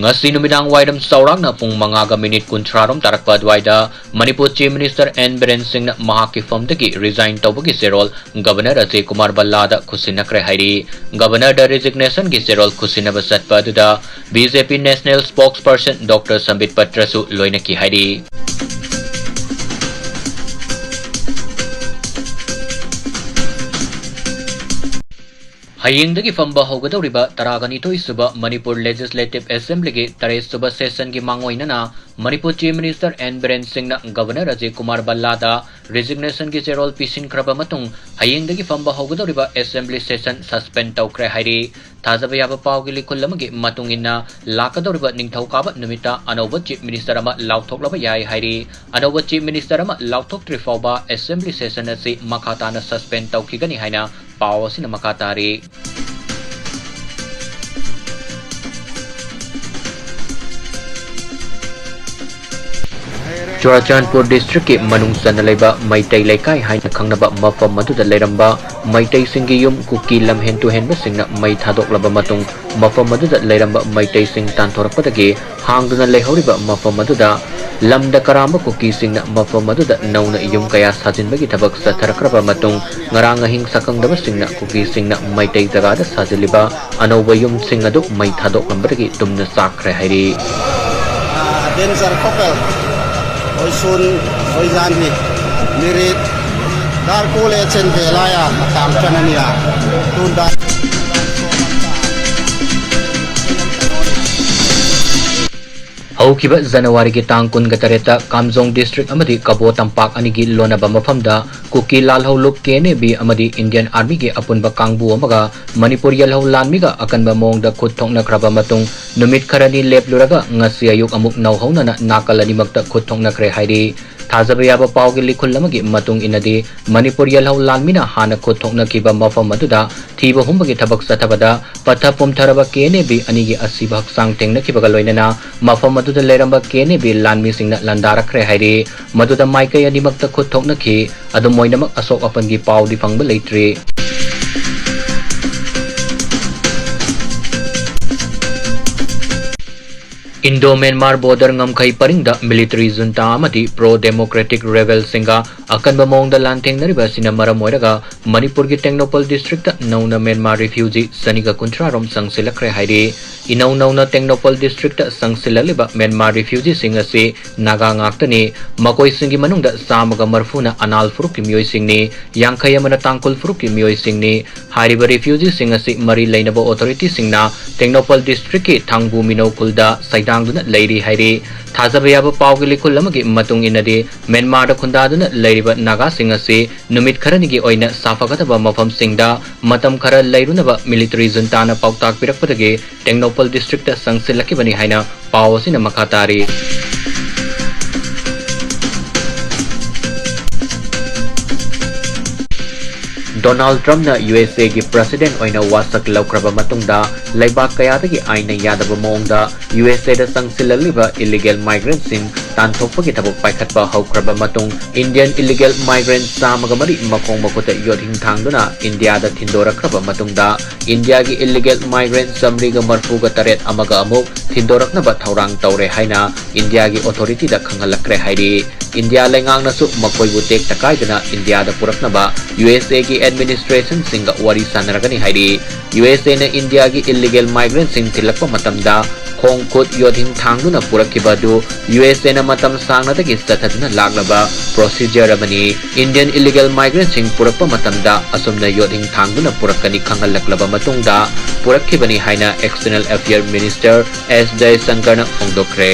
Ngasi numidang waidam saurang na pung mangaga minute kuntrarom tarakpa dwaida Manipur Chief Minister N. Biren Singh na mahaki famdagi resign tawbagi serol Governor Ajay Kumar Ballada Suspend Toukhre Hairi. Governor da resignation gi serol kusina basatpa duda BJP National Spokesperson Dr. Sambit Patrasu loina ki hairi. Hayingdagi famba hogadoriba taraganito isuba Manipur Legislative Assembly gi tare suba session gi mangoina na Manipur Chief Minister N. Biren Singh na Governor Ajay Kumar Ballada resignation gi serol pisin kraba matung hayingdagi famba hogadoriba Assembly session Suspend Toukhre Hairi. Thazaba yaba pau gi likullamagi matung inna lakadoriba ningthaukabat numita Anouba Chief Minister ama Laothokpa Yana Hairi. Anouba Chief Minister ama Laothokpa fauba Assembly session asi makata na suspend taukhigani haina pau asina makatari. Churachandpur district ki manungsan na laiba Maitai Laikai haina khangnaba mafam maduda lairamba Maitai singi yum kuki lam hen to hen ba singna mai thadoklaba matung mafam maduda lairamba Maitai sing tanthorakpadagi hangduna leihoriba mafam maduda lamda karamba kuki singna mafam maduda nauna yum kaya sajinbagi thabak satharakraba matung ngarang ahing sakangdaba singna kuki singna Maitai jagada sajiliba Anouba yum sing adu mai thadoklambadagi tumna sakre hairi. Oisun oizanhi mirit dar kule chen velaya matam chanania tunda Haukiba January ki tang kun gatareta Kamjong district amadi Kabo tampak anigi lonaba mafamda kuki lalhau luk kene bi amadi Indian Army ki apunba kangbu amaga Manipur yalhau lanmiga akanba mongda khut thongna kraba matung numit kharani lepluraga ngasi ayuk amuk nauhauna na nakalani makta khut thongna kre hairi. Thazaba yaba pau gi likullamagi matung inadi Manipur yalhau lanmina hana khut thongna kiba mafam maduda thiba humbagi thabak sathabada patha pumtharaba kene bi anigi asiba haksang tengna kibaga loinana mafam maduda leiramba kene bi lanmi singna landarakre hairi. Maduda maikai animakta khut thongna ki adu moinamak asok apangi pau di fangba leitri. Indo-Myanmar border ngamkai paringda military junta amadi pro-democratic rebel singa akanba mongda lanthengnariba sina maram oiraga Manipur gi Technopol district nauna Myanmar refugee saniga kuntrarom sangsilakre hairi. Inaw nauna Technopol district sangsilaliba Myanmar refugee singa si naga ngaktani makoi singi manungda samaga marfuna anal furuk ki mioi singni yangkai amana tangkol furuk ki mioi singni hariba refugee singa si mari lainaba authority singna Technopol district ki thangbu minau kulda dangduna leiri hairi. Thazaba yaba pau gi likullamagi matung inadi Myanmar da khundaduna leiriba naga singa si numit kharanigi oina safagataba mafam singda matam khara leirunaba military junta na pautak pirakpadagi Technopol district sangsilakibani haina pau asina makatari. Donald Trump na USA gi president oina wasak laukraba matungda laibak kayadagi aina yadaba mongda USA da sangsilaliba illegal migrants sin tanthokpagi thabok paikhatpa haukraba matung Indian illegal migrants samagamari makong makuta yodhing thangduna India da thindorakraba matungda India gi illegal migrants samriga marfuga taret amaga amuk thindoraknaba thaurang taure haina India gi authority da khangalakre hairi. India lengang nasu makoi butek takaiduna India da puraknaba USA gi administration singa wari sanaragani hairi. USA na India gi illegal migrants sing tilakpa matamda khong khut yodhing thangduna purakhiba du USA na matam sangnadagi sathaduna laglaba procedure amani Indian illegal migrants sing purakpa matamda asumna yodhing thangduna purakani khangalaklaba matungda purakhibani haina External Affairs Minister S. Jaishankar na phongdokre.